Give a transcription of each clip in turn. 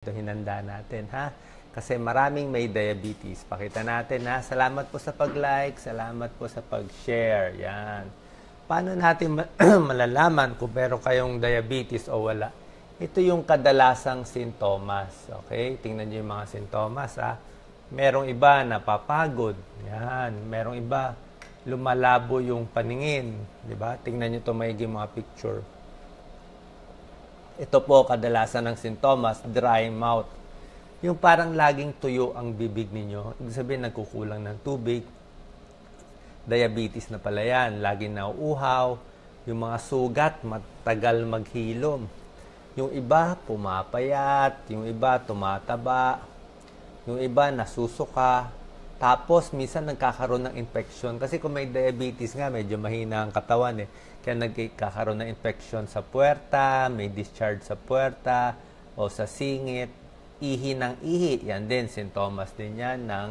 Ito hinanda natin, ha? Kasi maraming may diabetes. Pakita natin, ha? Salamat po sa pag-like, salamat po sa pag-share. Yan. Paano natin malalaman kung meron kayong diabetes o wala? Ito yung kadalasang sintomas. Okay? Tingnan niyo yung mga sintomas, ha? Merong iba napapagod. Yan. Merong iba lumalabo yung paningin. Diba? Tingnan niyo ito maigi mga picture. Ito po kadalasan ng sintomas, dry mouth. Yung parang laging tuyo ang bibig ninyo. Ibig sabihin, nagkukulang ng tubig. Diabetes na pala yan. Laging nauuhaw. Yung mga sugat, matagal maghilom. Yung iba, pumapayat. Yung iba, tumataba. Yung iba, nasusuka. Tapos, minsan nagkakaroon ng infection. Kasi kung may diabetes nga, medyo mahina ang katawan eh. Kaya nagkakaroon ng infection sa puwerta, may discharge sa puwerta, o sa singit, ihi ng ihi. Yan din, sintomas din yan ng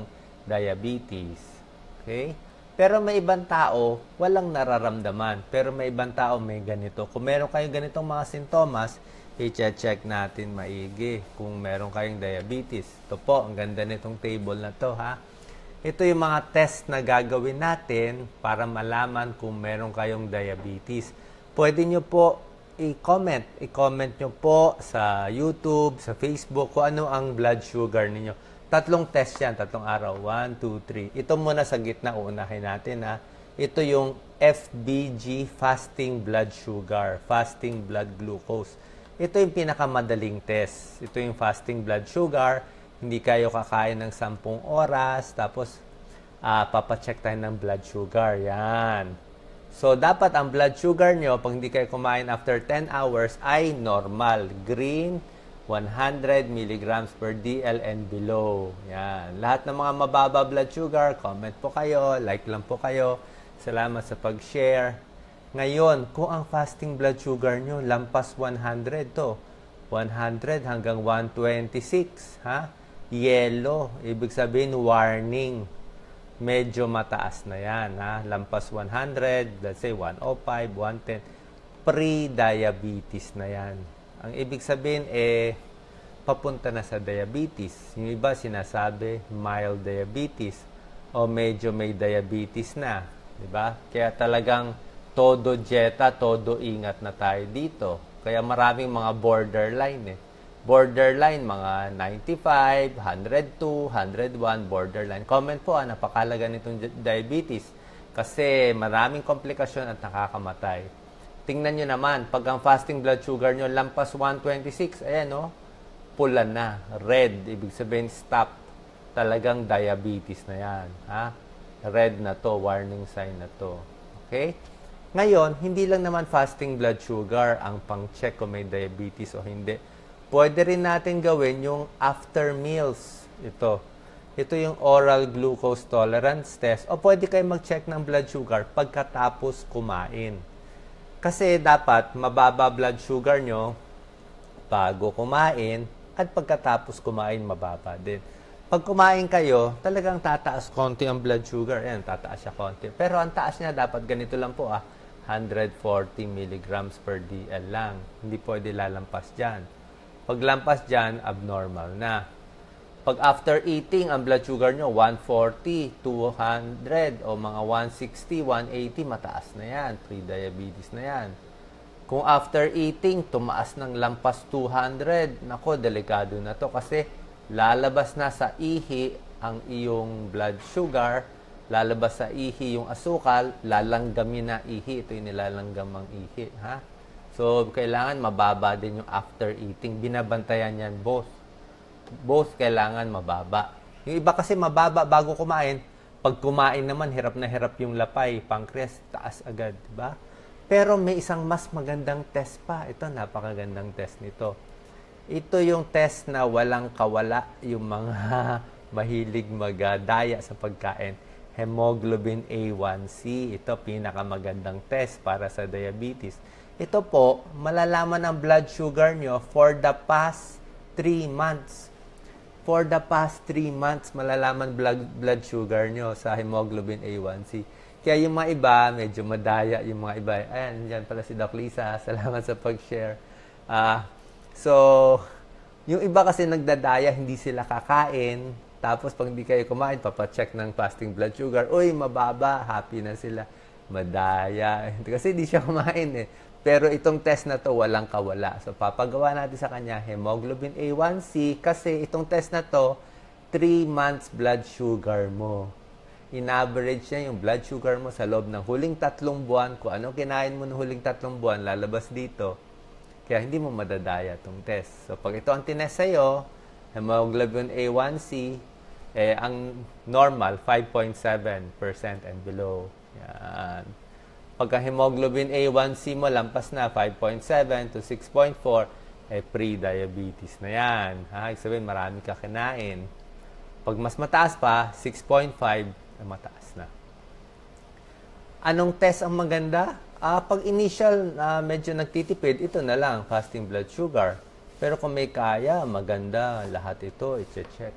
diabetes. Okay? Pero may ibang tao, walang nararamdaman. Pero may ibang tao, may ganito. Kung meron kayong ganitong mga sintomas, i-check natin maigi kung meron kayong diabetes. Ito po, ang ganda nitong table na to, ha? Ito yung mga test na gagawin natin para malaman kung meron kayong diabetes. Pwede nyo po i-comment. I-comment nyo po sa YouTube, sa Facebook, kung ano ang blood sugar ninyo. Tatlong test yan, tatlong araw. 1, 2, 3. Ito muna sa gitna, uunahin natin, ha. Ito yung FBG, fasting blood sugar, fasting blood glucose. Ito yung pinakamadaling test. Ito yung fasting blood sugar. Hindi kayo kakain ng 10 oras, tapos papacheck tayo ng blood sugar. Yan. So, dapat ang blood sugar nyo, pag hindi kayo kumain after 10 hours, ay normal. Green, 100 milligrams per DL and below. Yan. Lahat ng mga mababa blood sugar, comment po kayo, like lang po kayo. Salamat sa pag-share. Ngayon, kung ang fasting blood sugar nyo, lampas 100 to, 100 hanggang 126, ha? Yellow, ibig sabihin warning. Medyo mataas na yan, ha? Lampas 100, let's say 105, 110, pre-diabetes na yan. Ang ibig sabihin, papunta na sa diabetes. Yung iba sinasabi, mild diabetes o medyo may diabetes na. Diba? Kaya talagang todo dieta, todo ingat na tayo dito. Kaya maraming mga borderline Borderline, mga 95, 102, 101, borderline. Comment po, napakalaga nitong diabetes. Kasi maraming komplikasyon at nakakamatay. Tingnan nyo naman, pag ang fasting blood sugar nyo lampas 126, ayan o, pula na, red. Ibig sabihin, stop. Talagang diabetes na yan. Ha? Red na to, warning sign na to. Okay? Ngayon, hindi lang naman fasting blood sugar ang pang-check kung may diabetes o hindi. Pwede rin natin gawin yung after meals. Ito yung oral glucose tolerance test. O pwede kayo mag-check ng blood sugar pagkatapos kumain. Kasi dapat mababa blood sugar nyo bago kumain at pagkatapos kumain mababa din. Pag kumain kayo, talagang tataas konti ang blood sugar. Ayan, tataas siya konti. Pero ang taas niya dapat ganito lang po 140 milligrams per DL lang. Hindi pwede lalampas dyan. Pag lampas dyan, abnormal na. Pag after eating, ang blood sugar nyo, 140, 200, o mga 160, 180, mataas na yan. Pre-diabetes na yan. Kung after eating, tumaas ng lampas 200, nako, delikado na to kasi lalabas na sa ihi ang iyong blood sugar, lalabas sa ihi yung asukal, lalanggamin na ihi. Ito yung nilalanggam ang ihi. Ha? So, kailangan mababa din yung after eating. Binabantayan yan both. Both kailangan mababa. Yung iba kasi mababa bago kumain. Pag kumain naman, hirap na hirap yung lapay. Pancreas, taas agad. Diba? Pero may isang mas magandang test pa. Ito, napakagandang test nito. Ito yung test na walang kawala yung mga mahilig magdaya sa pagkain. Hemoglobin A1C. Ito, pinakamagandang test para sa diabetes. Ito po, malalaman ang blood sugar nyo for the past 3 months. For the past 3 months, malalaman blood sugar nyo sa hemoglobin A1C. Kaya yung mga iba, medyo madaya yung mga iba. Ayan, dyan pala si Doc Lisa. Salamat sa pag-share. So, Yung iba kasi nagdadaya, hindi sila kakain. Tapos pag hindi kayo kumain, papacheck ng fasting blood sugar. Uy, mababa. Happy na sila. Madaya. Kasi hindi siya kumain eh. Pero itong test na to, walang kawala. So, papagawa natin sa kanya hemoglobin A1C kasi itong test na to, 3 months blood sugar mo. In-average niya yung blood sugar mo sa loob ng huling 3 buwan. Kung ano kinain mo ng huling 3 buwan, lalabas dito. Kaya hindi mo madadaya itong test. So, pag ito ang tinest sa'yo, hemoglobin A1C, ang normal, 5.7% and below. Yan. Pagka hemoglobin A1C mo, lampas na 5.7 to 6.4, pre-diabetes na yan. Ibig sabihin, marami ka kinain. Pag mas mataas pa, 6.5, mataas na. Anong test ang maganda? Pag initial, medyo nagtitipid, ito na lang, fasting blood sugar. Pero kung may kaya, maganda, lahat ito, i-check.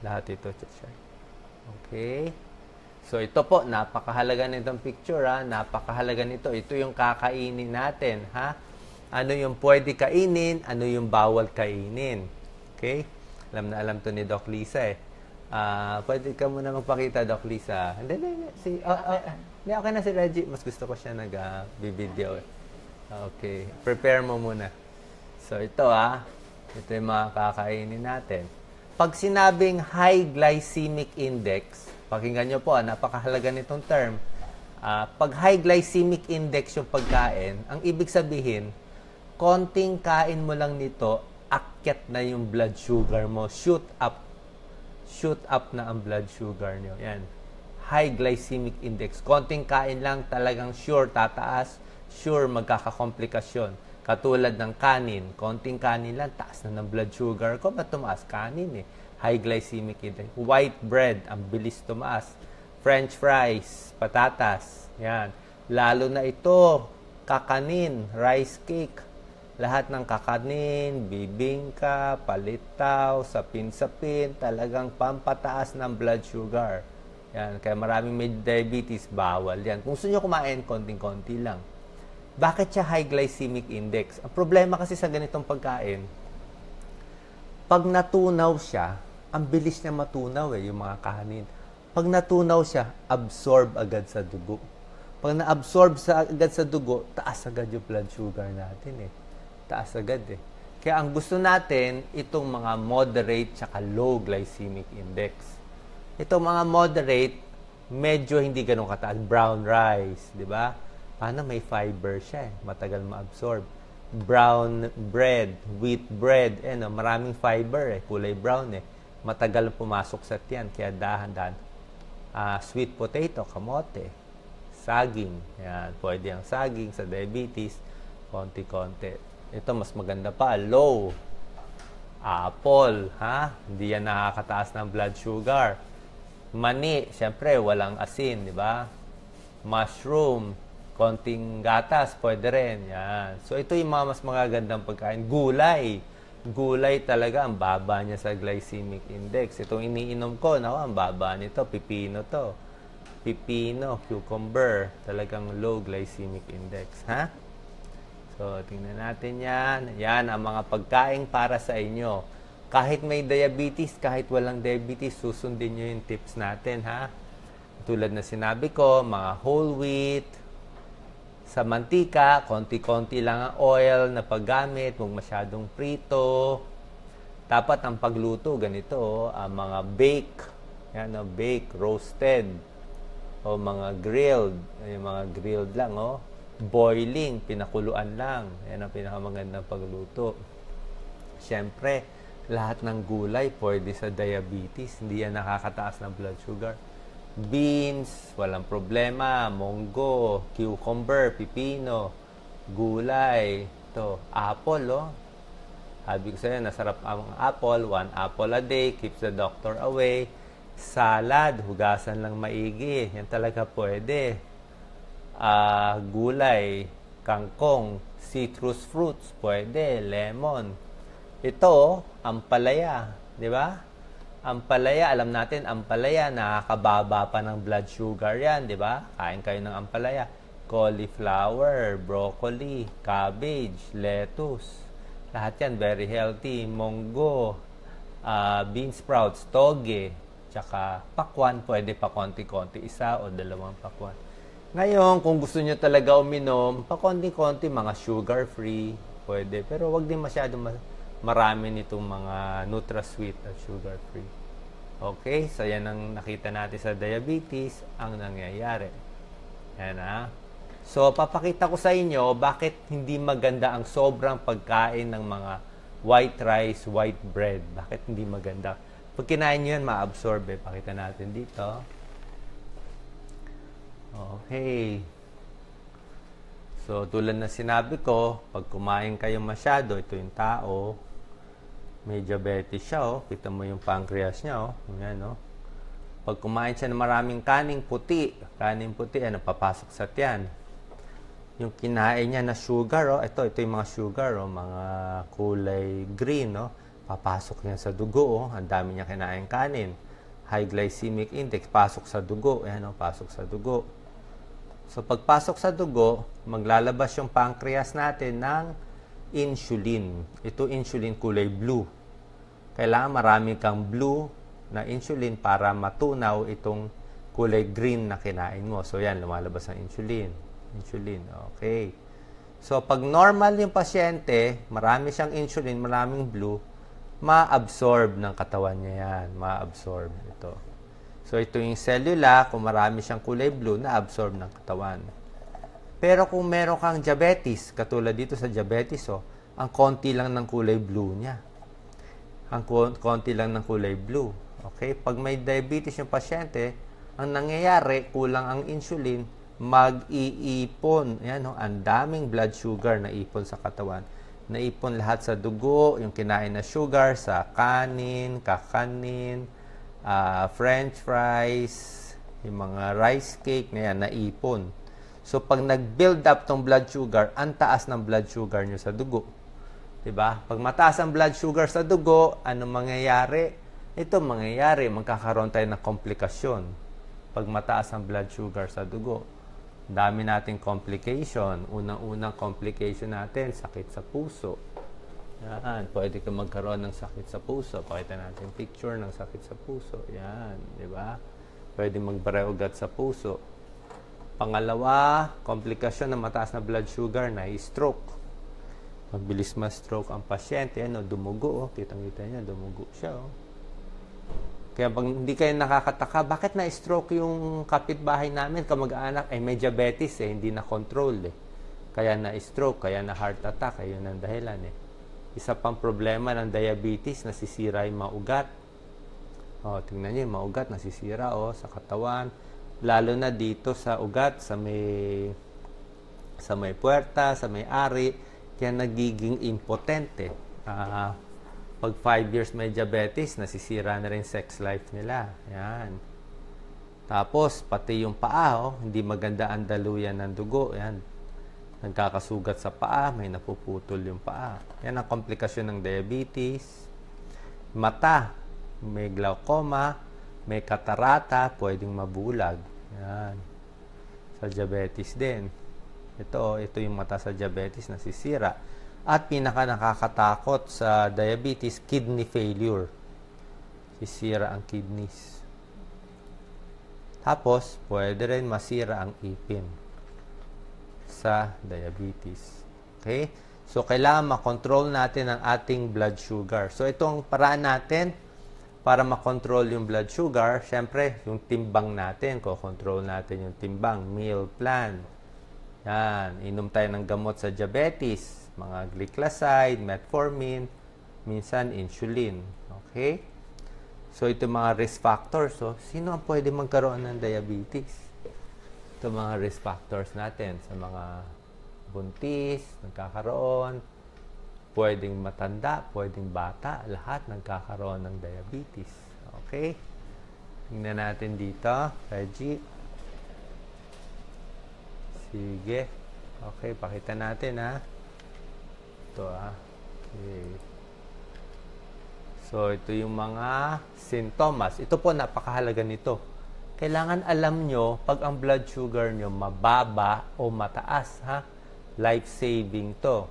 Lahat ito, i-check. Okay? So, ito po, napakahalaga nitong picture, napakahalaga nito. Ito yung kakainin natin, ha? Ano yung pwede kainin, ano yung bawal kainin. Okay? Alam na alam to ni Doc Lisa, pwede ka muna magpakita, Doc Lisa. Hindi, okay na si Reggie. Mas gusto ko siya nag-video. Okay. Prepare mo muna. So, ito ito yung mga kakainin natin. Pag sinabing high glycemic index, pakinggan nyo po, napakahalaga nitong term. Pag high glycemic index yung pagkain, ang ibig sabihin, konting kain mo lang nito, akyat na yung blood sugar mo. Shoot up na ang blood sugar nyo. Yan. High glycemic index. Konting kain lang, talagang sure tataas, sure magkakakomplikasyon. Katulad ng kanin. Konting kanin lang, taas na ng blood sugar ko. Ba't tumaas? Kanin eh. High glycemic index. White bread, ang bilis tumaas. French fries, patatas. Yan. Lalo na ito, kakanin, rice cake. Lahat ng kakanin, bibingka, palitaw, sapin-sapin, talagang pampataas ng blood sugar. Yan. Kaya maraming may diabetes, bawal yan. Kung gusto nyo kumain, konting-konti lang. Bakit siya high glycemic index? Ang problema kasi sa ganitong pagkain, pag natunaw siya, ang bilis niya matunaw yung mga kanin. Pag natunaw siya, absorb agad sa dugo. Pag na-absorb agad sa dugo, taas agad yung blood sugar natin Taas agad Kaya ang gusto natin, itong mga moderate tsaka low glycemic index. Itong mga moderate, medyo hindi ganun kataas. Brown rice, di ba? Paano may fiber siya matagal ma-absorb. Brown bread, wheat bread, maraming fiber kulay brown matagal pumasok sa tiyan, kaya dahan-dahan. Sweet potato, kamote, saging, yan, pwede ang saging sa diabetes, konti-konti. Ito, mas maganda pa, low. Apple, hindi yan nakakataas ng blood sugar. Mani, syempre, walang asin, di ba? Mushroom, konting gatas, pwede rin. Yan. So, ito yung mga mas magagandang pagkain. Gulay. Gulay talaga, ang baba niya sa glycemic index. Itong iniinom ko, ang baba nito, pipino to. Pipino, cucumber, talagang low glycemic index. So, tingnan natin yan. Yan ang mga pagkain para sa inyo. Kahit may diabetes, kahit walang diabetes, susundin nyo yung tips natin, Tulad na sinabi ko, mga whole wheat, sa mantika, konti-konti lang ang oil na paggamit, huwag masyadong prito. Dapat ang pagluto, ganito, ang mga bake, bake, roasted, o mga grilled, yung mga grilled lang, boiling, pinakuluan lang. Yan ang pinakamagandang pagluto. Siyempre, lahat ng gulay pwede sa diabetes. Hindi yan nakakataas ng blood sugar. Beans, walang problema. Munggo, cucumber, pipino, gulay. Ito, apple, Sabi ko sa'yo, nasarap ang apple. 1 apple a day, keeps the doctor away. Salad, hugasan lang maigi. Yan talaga pwede. Gulay, kangkong, citrus fruits, pwede, lemon. Ito, ampalaya, di ba? Ampalaya, alam natin, ampalaya, nakakababa pa ng blood sugar yan, di ba? Kain kayo ng ampalaya. Cauliflower, broccoli, cabbage, lettuce. Lahat yan, very healthy. Munggo, bean sprouts, toge, tsaka pakwan, pwede pa konti-konti, isa o dalawang pakwan. Ngayon, kung gusto nyo talaga uminom, pa konti-konti, mga sugar-free, pwede. Pero wag din masyadong marami nitong mga NutraSweet at sugar-free. Okay, so yan ang nakita natin sa diabetes, ang nangyayari. Yan ha. So, papakita ko sa inyo bakit hindi maganda ang sobrang pagkain ng mga white rice, white bread. Bakit hindi maganda? Pag kinain nyo yan, ma-absorb eh. Pakita natin dito. Okay. So, tulad na sinabi ko, pag kumain kayo masyado, ito yung tao, may diabetes siya, oh. Kita mo yung pancreas niya, oh. Yan, oh. Pag kumain siya ng maraming kaning puti, ano, papasok sa tiyan. Yung kinain niya na sugar, oh. Ito yung mga sugar, oh. Mga kulay green, oh. Papasok niya sa dugo, oh. Ang dami niya kinain kanin. High glycemic index, pasok sa dugo. Yan, oh. Pasok sa dugo. So, pagpasok sa dugo, maglalabas yung pancreas natin ng insulin. Ito insulin kulay blue. Kailangan marami kang blue na insulin para matunaw itong kulay green na kinain mo. So, yan, lumalabas ang insulin. Insulin, okay. So, pag normal yung pasyente, marami siyang insulin, maraming blue, ma-absorb ng katawan niya yan. Ma-absorb ito. So, ito yung cellula, kung marami siyang kulay blue, na-absorb ng katawan. Pero kung meron kang diabetes, katulad dito sa diabetes, oh, ang konti lang ng kulay blue niya. Ang konti lang ng kulay blue. Okay? Pag may diabetes yung pasyente, ang nangyayari, kulang ang insulin, mag-iipon. Yan, oh, ang daming blood sugar na ipon sa katawan. Naipon lahat sa dugo, yung kinain na sugar sa kanin, kakanin, french fries, yung mga rice cake, na yan, naipon. So, pag nag-build up tong blood sugar, ang taas ng blood sugar nyo sa dugo. Diba? Pag mataas ang blood sugar sa dugo, ano mangyayari? Ito mangyayari, magkakaroon tayo ng komplikasyon. Pag mataas ang blood sugar sa dugo, dami nating complication. Unang-unang complication natin, sakit sa puso. Yan, pwede ka magkaroon ng sakit sa puso. Pakita natin picture ng sakit sa puso. Yan, diba? Pwede magbareugat sa puso. Pangalawa, komplikasyon ng mataas na blood sugar na stroke. Mabilis ma-stroke ang pasyente. Ano, dumugo. Oh. Kitang-kita niya, dumugo siya. Oh. Kaya pag hindi kayo nakakataka, bakit na-stroke yung kapitbahay namin, kamag-anak, may diabetes hindi na-control Kaya na-stroke, kaya na-heart attack, ayun ang dahilan Isa pang problema ng diabetes, nasisira yung maugat. Tingnan niyo, yung maugat nasisira sa katawan. Lalo na dito sa ugat, sa may puwerta, sa may ari, kaya nagiging impotente. Pag 5 years may diabetes, nasisira na rin sex life nila. Yan. Tapos, pati yung paa, hindi maganda ang daluyan ng dugo. Yan. Nagkakasugat sa paa, may napuputol yung paa. Yan ang komplikasyon ng diabetes. Mata, may glaucoma, may katarata, pwedeng mabulag. Yan. Sa diabetes din. Ito yung mata sa diabetes, nasisira. At pinaka nakakatakot sa diabetes, kidney failure. Sisira ang kidneys. Tapos, pwede rin masira ang ipin sa diabetes. Okay? So, kailangan makontrol natin ang ating blood sugar. So, itong paraan natin para makontrol yung blood sugar, syempre, yung timbang natin, control natin yung timbang, meal plan. Yan, inom tayo ng gamot sa diabetes, mga glycoside, metformin, minsan insulin. Okay? So, ito mga risk factors. So, sino ang pwede magkaroon ng diabetes? Ito mga risk factors natin sa mga buntis, nagkakaroon, pwedeng matanda, pwedeng bata, lahat nagkakaroon ng diabetes. Okay? Tingnan natin dito, Reggie. Sige. Okay, pakita natin Ito Okay. So, ito yung mga sintomas. Ito po, napakahalaga nito. Kailangan alam nyo, pag ang blood sugar nyo mababa o mataas, life-saving to.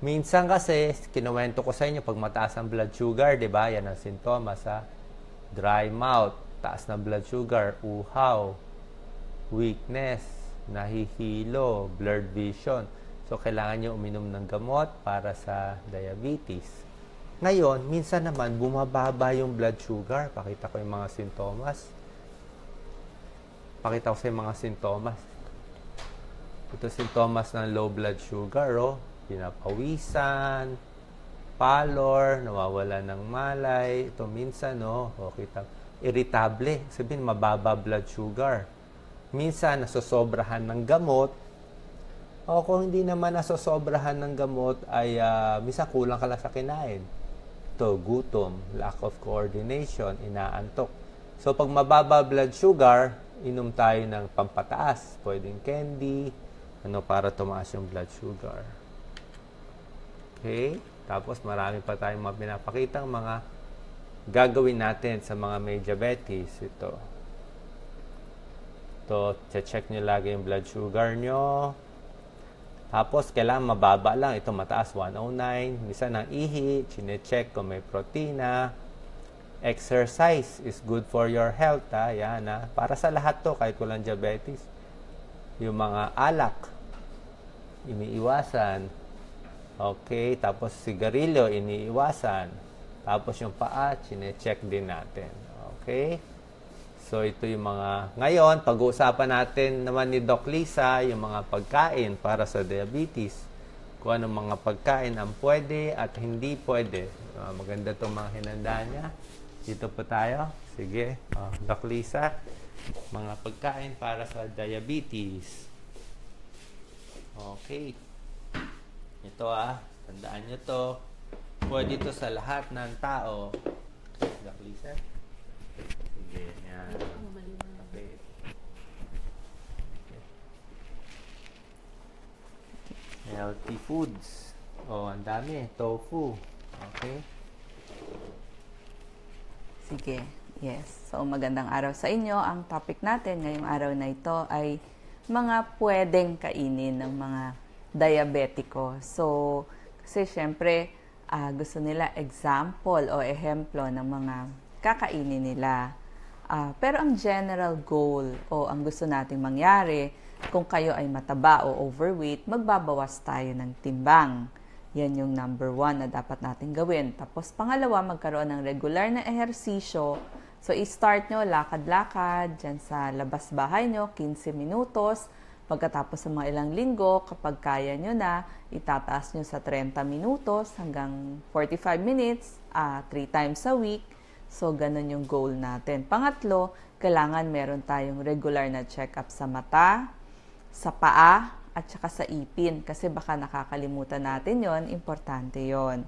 Minsan kasi, kinuwento ko sa inyo, pag mataas ang blood sugar, di ba? Yan ang sintomas sa dry mouth, taas na blood sugar, uhaw, weakness, nahihilo, blurred vision. So, kailangan nyo uminom ng gamot para sa diabetes. Ngayon, minsan naman, bumababa yung blood sugar. Pakita ko yung mga sintomas. Pakita ko sa yung mga sintomas. Ito sintomas ng low blood sugar, oh. Pinapawisan, pallor, nawawala ng malay. Ito minsan, no, kita, irritable. Sabihin, mababa blood sugar. Minsan, nasosobrahan ng gamot. O kung hindi naman nasosobrahan ng gamot, ay minsan kulang ka lang sa kinain. Ito, gutom, lack of coordination, inaantok. So, pag mababa blood sugar, inom tayo ng pampataas. Pwedeng candy, para tumaas yung blood sugar. Okay? Tapos marami pa tayong mga pinapakitang mga gagawin natin sa mga may diabetes. Ito, check nyo lagi yung blood sugar nyo. Tapos, kailangan mababa lang. Ito, mataas, 109. Minsan ng ihi, chine-check kung may protina. Exercise is good for your health. Yan, para sa lahat to, kahit walang diabetes. Yung mga alak, iniiwasan. Okay, tapos sigarilyo, iniiwasan. Tapos yung paa, chine-check din natin. Okay? So, ito yung mga... Ngayon, pag-uusapan natin naman ni Doc Lisa, yung mga pagkain para sa diabetes. Kung anong mga pagkain ang pwede at hindi pwede. Maganda itong mga hinanda niya. Dito po tayo. Sige, Doc Lisa. Mga pagkain para sa diabetes. Okay. Ito tandaan nyo to. Pwede ito sa lahat ng tao. Doc Lisa. Sige, yan. Okay. Healthy foods. Ang dami. Tofu. Okay. Sige. Yes. So, magandang araw sa inyo. Ang topic natin ngayong araw na ito ay mga pwedeng kainin ng mga diabetiko. So, kasi syempre, gusto nila example o ehemplo ng mga kakainin nila. Pero ang general goal o ang gusto nating mangyari, kung kayo ay mataba o overweight, magbabawas tayo ng timbang. Yan yung number 1 na dapat natin gawin. Tapos pangalawa, magkaroon ng regular na ehersisyo. So, i-start nyo lakad-lakad dyan sa labas bahay nyo, 15 minutos. Pagkatapos sa mga ilang linggo, kapag kaya nyo na, itataas nyo sa 30 minutos hanggang 45 minutes, 3 times a week. So, ganun yung goal natin. Pangatlo, kailangan meron tayong regular na check-up sa mata, sa paa, at saka sa ipin. Kasi baka nakakalimutan natin yon, importante yon.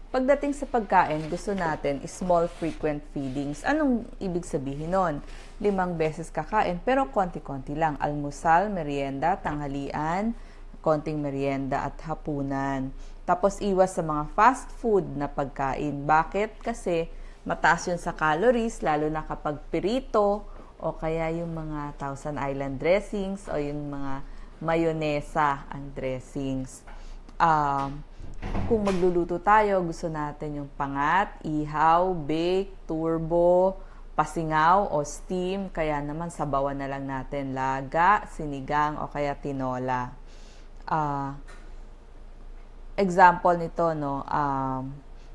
Pagdating sa pagkain, gusto natin small frequent feedings. Anong ibig sabihin nun? 5 beses kakain, pero konti-konti lang. Almusal, merienda, tanghalian, konting merienda at hapunan. Tapos iwas sa mga fast food na pagkain. Bakit? Kasi mataas yun sa calories, lalo na kapag pirito o kaya yung mga Thousand Island dressings o yung mga mayonesa ang dressings. Kung magluluto tayo, gusto natin yung pangat, ihaw, bake, turbo, pasingaw o steam. Kaya naman sabawan na lang natin laga, sinigang o kaya tinola. Example nito,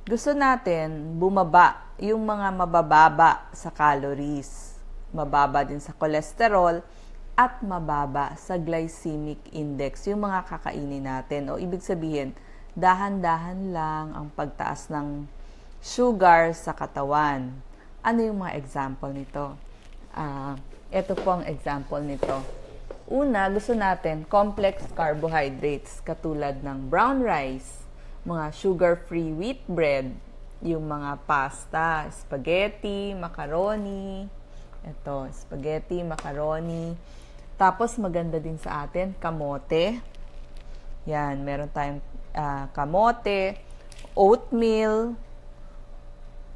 gusto natin bumaba yung mga mabababa sa calories, mababa din sa cholesterol, at mababa sa glycemic index, yung mga kakainin natin. O ibig sabihin, dahan-dahan lang ang pagtaas ng sugar sa katawan. Ano yung mga example nito? Ito po ang example nito. Una, gusto natin complex carbohydrates katulad ng brown rice, mga sugar-free wheat bread, yung mga pasta, spaghetti, macaroni. Ito, spaghetti, macaroni. Tapos maganda din sa atin, kamote. Yan, meron tayong kamote, oatmeal.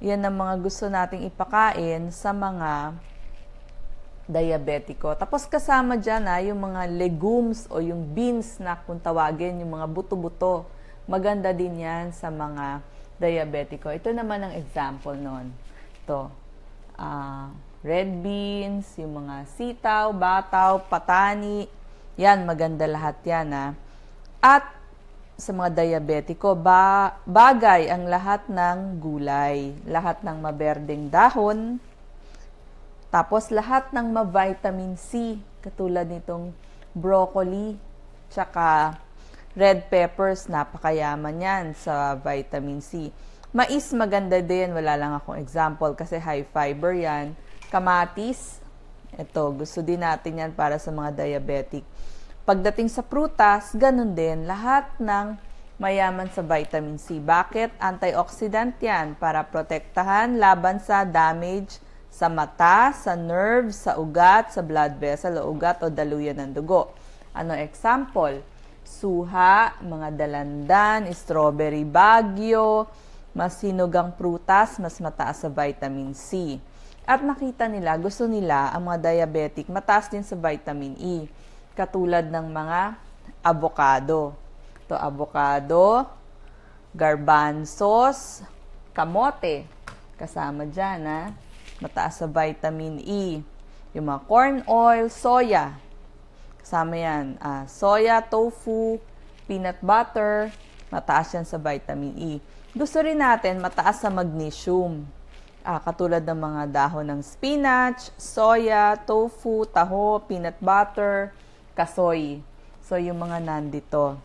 Yan ang mga gusto nating ipakain sa mga diabetiko. Tapos kasama dyan yung mga legumes o yung beans na kung tawagin, yung mga buto-buto. maganda din yan sa mga diabetiko. Ito naman ang example nun. Ito, red beans, yung mga sitaw, bataw, patani, yan, maganda lahat yan, ha. At sa mga diabetiko, bagay ang lahat ng gulay, lahat ng maberdeng dahon, tapos lahat ng ma-vitamin C, katulad nitong broccoli, tsaka red peppers, napakayaman yan sa vitamin C. Mais, maganda din, wala lang akong example kasi high fiber yan. Kamatis, ito, gusto din natin yan para sa mga diabetic. Pagdating sa prutas, ganun din, lahat ng mayaman sa vitamin C. Bakit? Antioxidant yan para protektahan laban sa damage sa mata, sa nerves, sa ugat, sa blood vessel o ugat o daluyan ng dugo. Ano example? Suha, mga dalandan, strawberry bagyo, mas hinugang prutas, mas mataas sa vitamin C. At nakita nila, gusto nila, ang mga diabetic, mataas din sa vitamin E. Katulad ng mga avocado. Ito, avocado, garbanzos, kamote. Kasama dyan, ha? Mataas sa vitamin E. Yung mga corn oil, soya. Kasama yan. Soya, tofu, peanut butter, mataas yan sa vitamin E. Gusto rin natin mataas sa magnesium. Katulad ng mga dahon ng spinach, soya, tofu, taho, peanut butter, kasoy. So, yung mga nandito.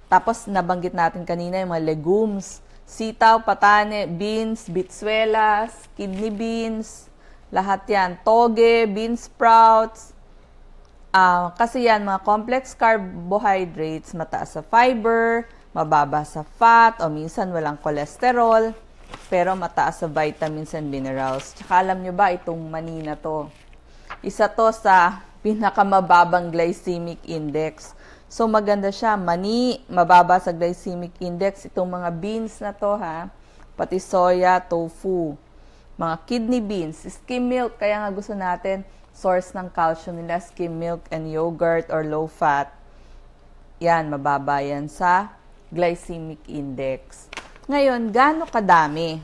Tapos, nabanggit natin kanina yung mga legumes. Sitaw, patane, beans, bitsuelas, kidney beans, lahat yan. Toge, bean sprouts. Kasi yan, mga complex carbohydrates, mataas sa fiber, mababa sa fat, o minsan walang cholesterol, pero mataas sa vitamins and minerals. Tsaka alam nyo ba, itong mani na to, isa to sa pinakamababang glycemic index. So, maganda siya. Mani, mababa sa glycemic index. Itong mga beans na to, ha, pati soya, tofu, mga kidney beans, skim milk, kaya nga gusto natin, source ng calcium nila, skim milk and yogurt or low fat. Yan, mababa yan sa glycemic index. Ngayon, gaano kadami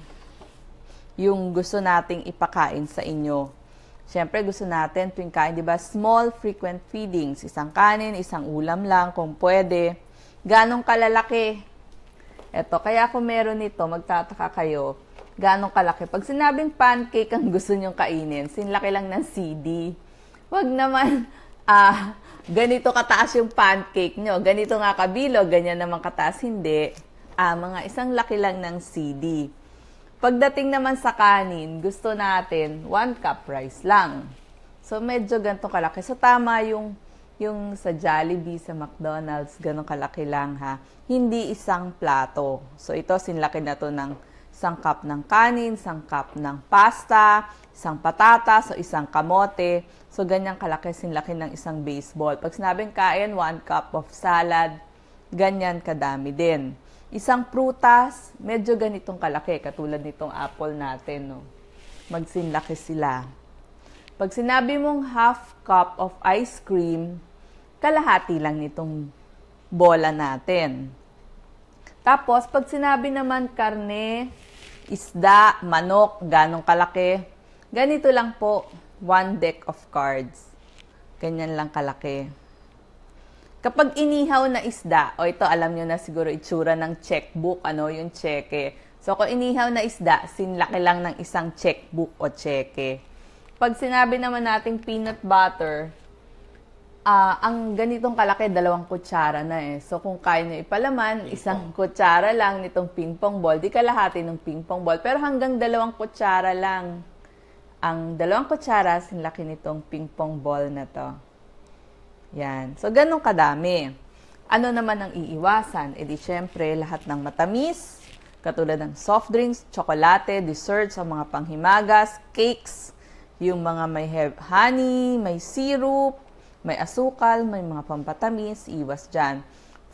yung gusto nating ipakain sa inyo? Siyempre, gusto natin tuwing kain, di ba? Small, frequent feedings. Isang kanin, isang ulam lang, kung pwede. Ganong kalalaki? Eto, kaya kung meron nito, magtataka kayo, ganong kalaki. Pag sinabing pancake ang gusto nyong kainin, sinlaki lang ng CD. Wag naman, ganito kataas yung pancake nyo. Ganito nga kabilo, ganyan naman kataas, hindi. Mga isang laki lang ng CD. Pagdating naman sa kanin, gusto natin 1 cup rice lang. So, medyo ganito kalaki. So, tama yung sa Jollibee, sa McDonald's, ganun kalaki lang, ha. Hindi isang plato. So, ito, sinlaki na to ng 1 cup ng kanin, 1 cup ng pasta, 1 patatas, o 1 kamote. So, ganyan kalaki, sinlaki ng isang baseball. Pag sinabing kain, 1 cup of salad, ganyan kadami din. Isang prutas, medyo ganitong kalaki, katulad nitong apple natin, no? Magsinlaki sila. Pag sinabi mong 1/2 cup of ice cream, kalahati lang nitong bola natin. Tapos, pag sinabi naman karne, isda, manok, ganong kalaki, ganito lang po, 1 deck of cards. Ganyan lang kalaki. Kapag inihaw na isda, o ito alam nyo na siguro itsura ng checkbook, yung cheque. So, kung inihaw na isda, sinlaki lang ng isang checkbook o cheque. Pag sinabi naman nating peanut butter, ang ganitong kalaki, 2 kutsara na eh. So, kung kaya nyo ipalaman, 1 kutsara lang nitong ping pong ball, di kalahati ng ping pong ball, pero hanggang 2 kutsara lang. Ang 2 kutsara, sinlaki nitong ping pong ball na to. Yan. So, ganun kadami. Ano naman ang iiwasan? E di syempre, lahat ng matamis, katulad ng soft drinks, tsokolate, desserts, o mga panghimagas, cakes, yung mga may honey, may syrup, may asukal, may mga pampatamis, iwas dyan.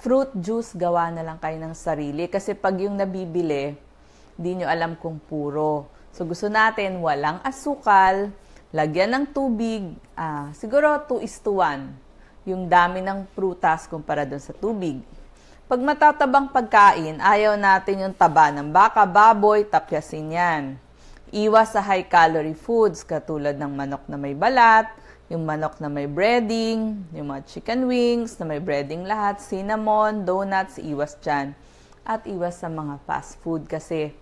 Fruit juice, gawa na lang kayo ng sarili. Kasi pag yung nabibili, di nyo alam kung puro. So, gusto natin walang asukal, lagyan ng tubig, siguro 2:1. Yung dami ng prutas kumpara dun sa tubig. Pag matatabang pagkain, ayaw natin yung taba ng baka, baboy, tapyasin yan. Iwas sa high-calorie foods katulad ng manok na may balat, yung manok na may breading, yung mga chicken wings na may breading lahat, cinnamon, donuts, iwas dyan. At iwas sa mga fast food kasi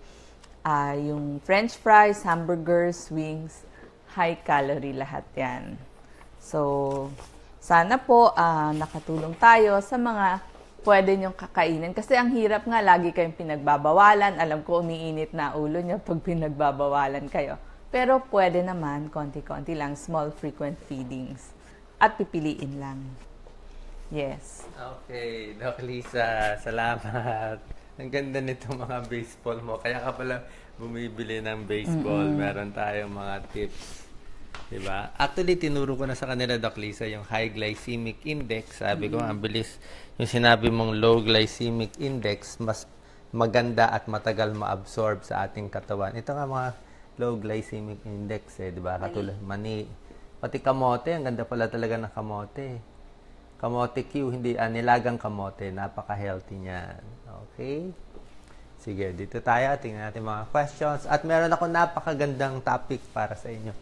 yung french fries, hamburgers, wings, high-calorie lahat yan. So, sana po nakatulong tayo sa mga pwede niyong kakainin. Kasi ang hirap nga, lagi kayong pinagbabawalan. Alam ko, umiinit na ulo niyo pag pinagbabawalan kayo. Pero pwede naman, konti-konti lang, small frequent feedings. At pipiliin lang. Yes. Okay, Doc Lisa, salamat. Ang ganda nitong mga baseball mo. Kaya ka pala bumibili ng baseball. Meron tayong mga tips. Diba? Actually, tinuro ko na sa kanila, Doc Lisa, yung high glycemic index. Sabi ko, ang bilis. Yung sinabi mong low glycemic index, mas maganda at matagal ma-absorb sa ating katawan. Ito nga mga low glycemic index, diba? Katulad, mani. Pati kamote, ang ganda pala talaga ng kamote. Kamote Q, hindi, nilagang kamote. Napaka-healthy niyan. Okay? Sige, dito tayo. Tingnan natin mga questions. At meron ako napakagandang topic para sa inyo.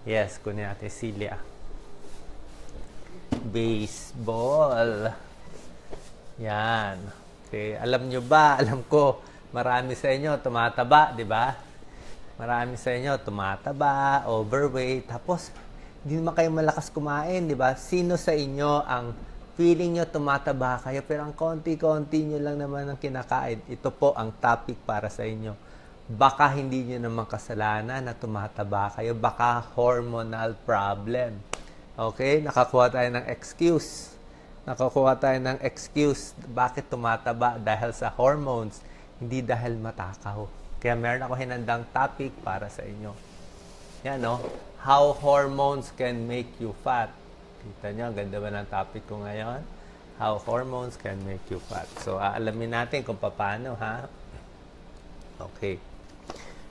Yes, kunin natin Celia. Baseball. Yan. Okay, alam nyo ba? Alam ko, marami sa inyo tumataba, di ba? Marami sa inyo tumataba, overweight, tapos hindi naman kayo malakas kumain, di ba? Sino sa inyo ang feeling nyo tumataba kayo, pero ang konti-konti nyo lang naman ang kinakain? Ito po ang topic para sa inyo. Baka hindi nyo naman kasalanan na tumataba kayo. Baka hormonal problem. Okay? Nakakuha tayo ng excuse. Nakakuha tayo ng excuse. Bakit tumataba? Dahil sa hormones. Hindi dahil matakaw. Kaya meron ako hinandang topic para sa inyo. Yan, no? How hormones can make you fat. Kita nyo, ganda ba ng topic ko ngayon? How hormones can make you fat. So, aalamin natin kung paano, ha? Okay.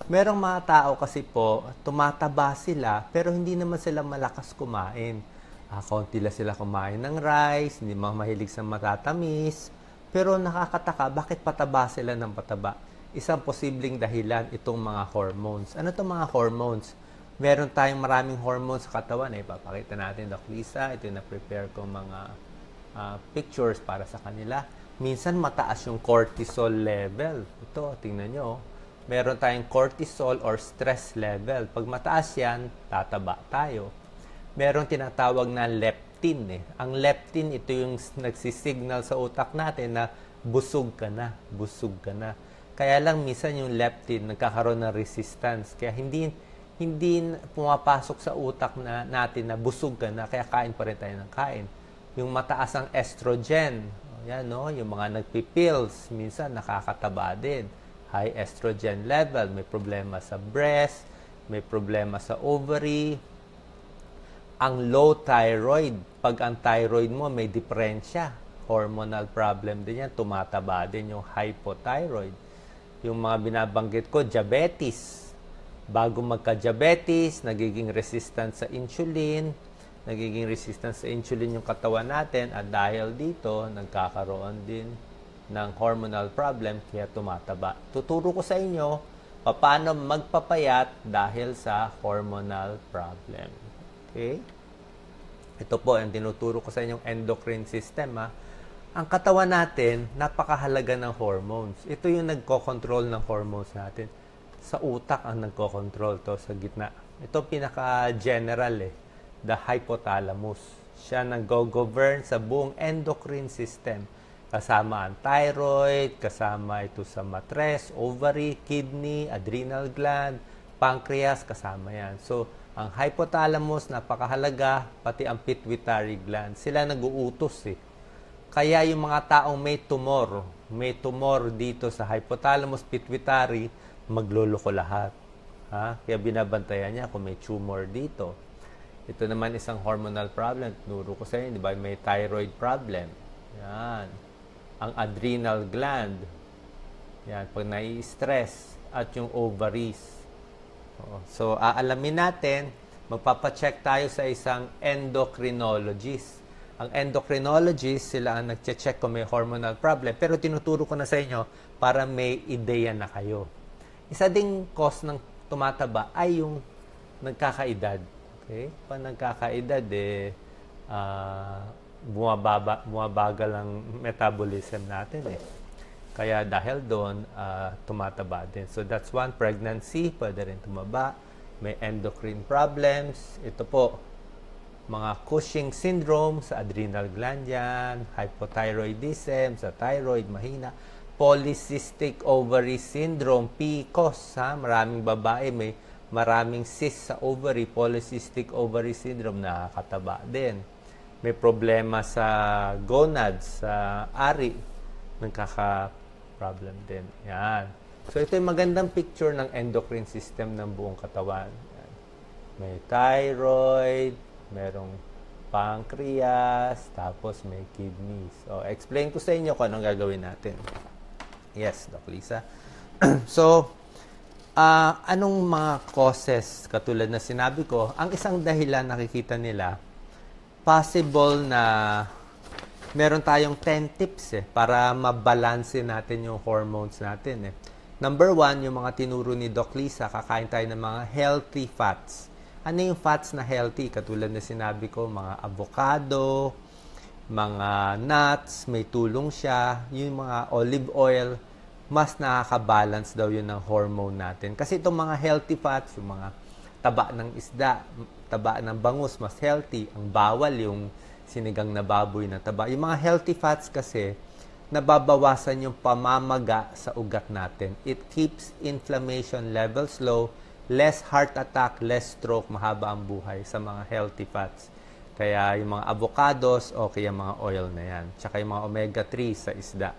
Merong mga tao kasi po, tumataba sila, pero hindi naman sila malakas kumain. Konti lang sila kumain ng rice, hindi mga mahilig sa matatamis. Pero nakakataka, bakit pataba sila ng pataba? Isang posibleng dahilan itong mga hormones. Ano itong mga hormones? Meron tayong maraming hormones sa katawan. Papakita natin, Doc Lisa. Ito yung na-prepare ko mga pictures para sa kanila. Minsan mataas yung cortisol level. Ito, tingnan nyo. Meron tayong cortisol or stress level. Pag mataas yan, tataba tayo. Meron tinatawag na leptin. Ang leptin, ito yung nagsisignal sa utak natin na busog ka na. Busog ka na. Kaya lang minsan yung leptin nagkakaroon ng resistance. Kaya hindi pumapasok sa utak natin na busog ka na. Kaya kain pa rin tayo ng kain. Yung mataas ang estrogen. Yan, no? Yung mga nagpipills, minsan nakakataba din. High estrogen level, may problema sa breast, may problema sa ovary. Ang low thyroid, pag ang thyroid mo may diferensya, hormonal problem din yan, tumataba din yung hypothyroid. Yung mga binabanggit ko, diabetes. Bago magka-diabetes, nagiging resistant sa insulin, yung katawan natin, at dahil dito, nagkakaroon din ng hormonal problem, kaya tumataba. Tuturo ko sa inyo paano magpapayat dahil sa hormonal problem. Okay? Ito po ang tinuturo ko sa inyong endocrine system. Ang katawan natin, napakahalaga ng hormones. Ito yung nagko-control ng hormones natin. Sa utak ang nagko-control to, sa gitna. Ito pinaka-general the hypothalamus. Siya nag-govern sa buong endocrine system. Kasama ang thyroid, kasama ito sa matres, ovary, kidney, adrenal gland, pancreas, kasama yan. So, ang hypothalamus, napakahalaga, pati ang pituitary gland. Sila nag-uutos Kaya yung mga taong may tumor dito sa hypothalamus, pituitary, magluloko lahat. Kaya binabantayan niya kung may tumor dito. Ito naman isang hormonal problem. Tinuro ko sa inyo, di ba? May thyroid problem. Yan. Ang adrenal gland. Yan, pag nai-stress. At yung ovaries. So, aalamin natin, magpapacheck tayo sa isang endocrinologist. Ang endocrinologist, sila ang nagche-check kung may hormonal problem. Pero tinuturo ko na sa inyo para may ideya na kayo. Isa ding cause ng tumataba ay yung nagkakaedad. Okay? Pag nagkakaedad, bumabagal ang metabolism natin Kaya dahil doon, tumataba din. So that's one, pregnancy, pwede rin tumaba. May endocrine problems. Ito po, mga Cushing syndrome sa adrenal gland yan, hypothyroidism sa thyroid, mahina, polycystic ovary syndrome, PCOS, maraming babae may maraming cyst sa ovary, polycystic ovary syndrome, nakakataba din. May problema sa gonads, sa ari, nagkaka-problem din. Yan. So, ito yung magandang picture ng endocrine system ng buong katawan. Yan. May thyroid, merong pancreas, tapos may kidneys. So, explain ko sa inyo kung anong gagawin natin. Yes, Doc Lisa. So, anong mga causes? Katulad na sinabi ko, ang isang dahilan nakikita nila, possible na meron tayong 10 tips para mabalanse natin yung hormones natin. Number 1, yung mga tinuro ni Doc Lisa, kakain tayo ng mga healthy fats. Ano yung fats na healthy? Katulad na sinabi ko, mga avocado, mga nuts, may tulong siya. Yung mga olive oil, mas nakaka-balance daw yun ng hormone natin. Kasi itong mga healthy fats, yung mga taba ng isda, taba ng bangus, mas healthy. Ang bawal, yung sinigang na baboy na taba. Yung mga healthy fats kasi, nababawasan yung pamamaga sa ugat natin. It keeps inflammation levels low, less heart attack, less stroke, mahaba ang buhay sa mga healthy fats. Kaya yung mga avocados o kaya mga oil na yan. Tsaka yung mga omega-3 sa isda.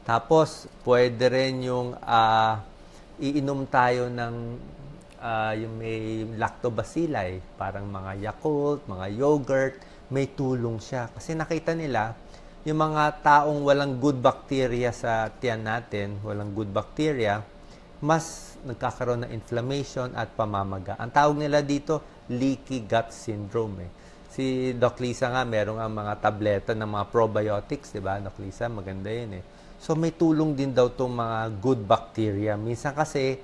Tapos, pwede rin yung iinom tayo ng yung may lactobacilli, parang mga Yakult, mga yogurt, may tulong siya. Kasi nakita nila, yung mga taong walang good bacteria sa tiyan natin, walang good bacteria, mas nagkakaroon ng inflammation at pamamaga. Ang tawag nila dito, leaky gut syndrome. Si Doc Lisa nga, meron nga mga tableta ng mga probiotics, di ba? Doc Lisa, maganda yun So, may tulong din daw itong mga good bacteria. Minsan kasi,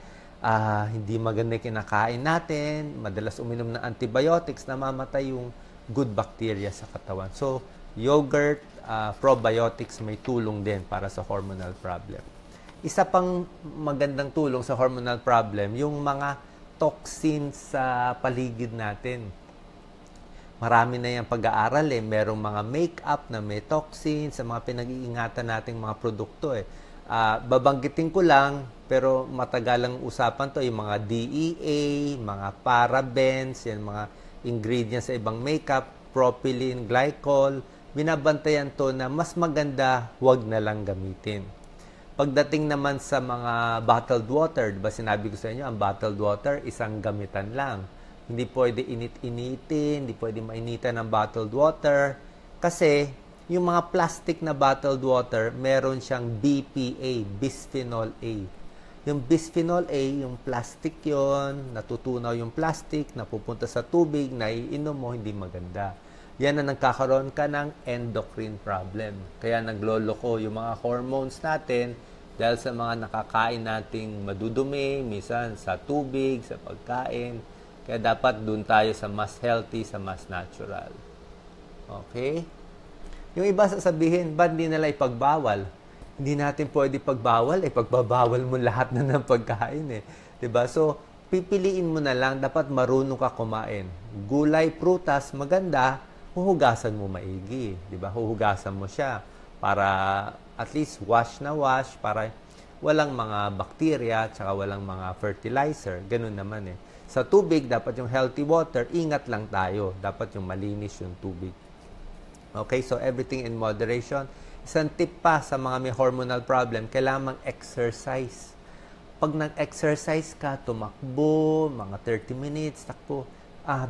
hindi maganda kinakain natin, madalas uminom ng antibiotics, namamatay yung good bacteria sa katawan. So, yogurt, probiotics, may tulong din para sa hormonal problem. Isa pang magandang tulong sa hormonal problem, yung mga toxins sa paligid natin. Marami na yung pag-aaral Merong mga makeup na may toxins sa mga pinag-iingatan nating mga produkto Babanggitin ko lang, pero matagalang usapan to, yung mga DEA, mga parabens, yan mga ingredients sa ibang makeup, propylene glycol, binabantayan to na mas maganda wag na lang gamitin. Pagdating naman sa mga bottled water, diba sinabi ko sa inyo, ang bottled water, isang gamitan lang. Hindi pwede init-initin, hindi pwede mainitan ng bottled water. Kasi, yung mga plastic na bottled water, meron siyang BPA, bisphenol A. Yung bisphenol A, yung plastic yon, natutunaw yung plastic, napupunta sa tubig, naiinom mo, hindi maganda. Yan na nagkakaroon ka ng endocrine problem. Kaya nagloloko yung mga hormones natin dahil sa mga nakakain nating madudumi, minsan sa tubig, sa pagkain. Kaya dapat dun tayo sa mas healthy, sa mas natural. Okay? Yung iba sasabihin, ba't hindi nila ipagbawal? Hindi natin pwede pagbawal, pagbabawal mo lahat na ng pagkain Diba? So, pipiliin mo na lang, dapat marunong ka kumain. Gulay, prutas, maganda, huhugasan mo maigi, di ba? Huhugasan mo siya para at least wash na wash para walang mga bacteria tsaka walang mga fertilizer. Ganun naman Sa tubig, dapat yung healthy water, ingat lang tayo. Dapat yung malinis yung tubig. Okay, so everything in moderation. Isang tip pa sa mga may hormonal problem, kailangan mag-exercise. Pag nag-exercise ka, tumakbo, mga 30 minutes, takbo,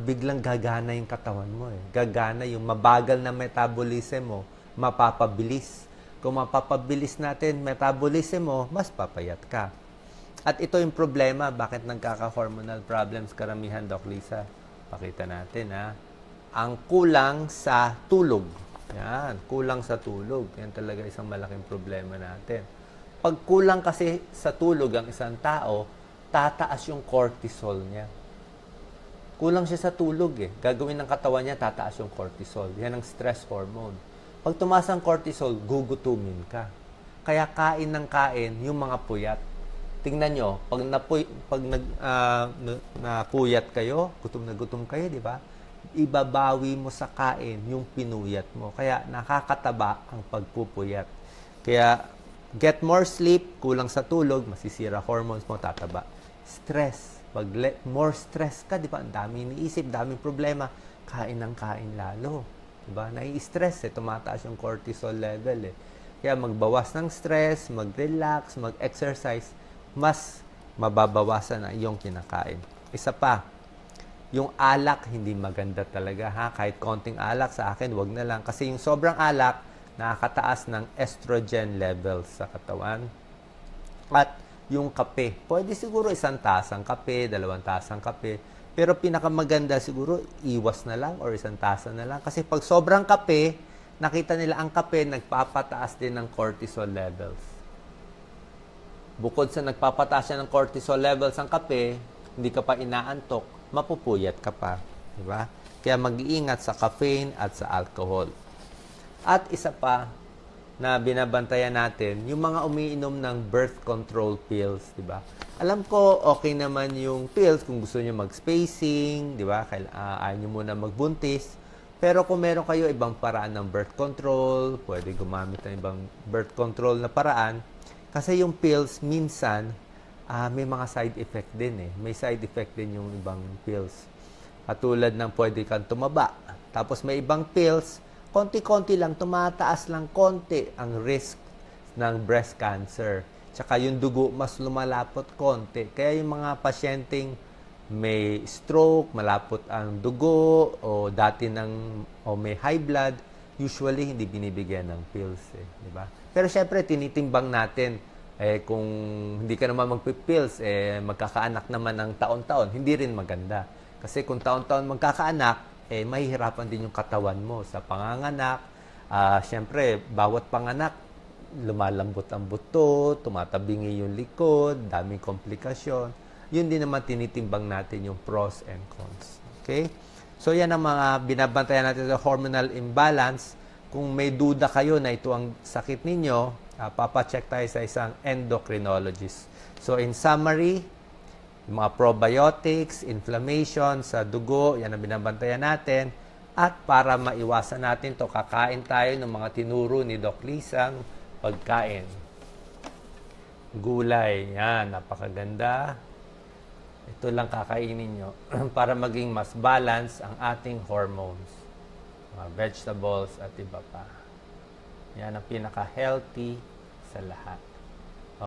biglang gagana yung katawan mo Gagana yung mabagal na metabolism mo, mapapabilis. Kung mapapabilis natin metabolism mo, mas papayat ka. At ito yung problema, bakit nagkaka-hormonal problems karamihan, Doc Lisa? Pakita natin, ang kulang sa tulog. Yan, kulang sa tulog. Yan talaga isang malaking problema natin. Pag kulang kasi sa tulog ang isang tao, tataas yung cortisol niya. Kulang siya sa tulog eh. Gagawin ng katawan niya, tataas yung cortisol. Yan ang stress hormone. Pag tumaas ang cortisol, gugutumin ka. Kaya kain ng kain yung mga puyat. Tingnan nyo, pag napuyat kayo, gutom na gutom kayo, di ba? Ibabawi mo sa kain yung pinuyat mo. Kaya nakakataba ang pagpupuyat. Kaya get more sleep, kulang sa tulog, masisira hormones mo, tataba. Stress. Pag more stress ka, di ba? Ang dami iniisip, daming problema. Kain ng kain lalo. Di ba? Nai-stress tumataas yung cortisol level Kaya magbawas ng stress, mag-relax, mag-exercise, mas mababawasan ang iyong kinakain. Isa pa, yung alak, hindi maganda talaga ha. Kahit konting alak sa akin, wag na lang. Kasi yung sobrang alak, nakakataas ng estrogen levels sa katawan. At yung kape, pwede siguro 1 tasang kape, 2 tasang kape. Pero pinakamaganda siguro, iwas na lang or 1 tasa na lang. Kasi pag sobrang kape, nakita nila ang kape, nagpapataas din ng cortisol levels. Bukod sa nagpapataas siya ng cortisol levels ang kape, hindi ka pa inaantok, mapupuyat ka pa. Diba? Kaya mag-iingat sa caffeine at sa alcohol. At isa pa na binabantayan natin, yung mga umiinom ng birth control pills, di ba? Alam ko, okay naman yung pills kung gusto niyo mag-spacing, di ba? Ayaw niyo muna magbuntis. Pero kung meron kayo ibang paraan ng birth control, pwede gumamit ng ibang birth control na paraan. Kasi yung pills, minsan, may mga side effect din May side effect din yung ibang pills. Katulad ng pwede kang tumaba. Tapos may ibang pills, konti-konti lang, tumataas lang konti ang risk ng breast cancer. Tsaka yung dugo, mas lumalapot konti. Kaya yung mga pasyenteng may stroke, malapot ang dugo, o may high blood, usually hindi binibigyan ng pills. Diba? Pero syempre, tinitimbang natin, kung hindi ka naman magpipills, magkakaanak naman ng taon-taon, hindi rin maganda. Kasi kung taon-taon magkakaanak, mahihirapan din yung katawan mo sa panganganak. Syempre, bawat panganak, lumalambot ang buto, tumatabingi yung likod, daming komplikasyon. Yun din naman tinitimbang natin yung pros and cons. Okay? So, yan ang mga binabantayan natin sa hormonal imbalance. Kung may duda kayo na ito ang sakit ninyo, papacheck tayo sa isang endocrinologist. So, in summary, yung mga probiotics, inflammation sa dugo, yan ang binabantayan natin. At para maiwasan natin to, kakain tayo ng mga tinuro ni Doc Lisang pagkain. Gulay, yan, napakaganda. Ito lang kakainin nyo para maging mas balance ang ating hormones. Mga vegetables at iba pa. Yan ang pinaka-healthy sa lahat.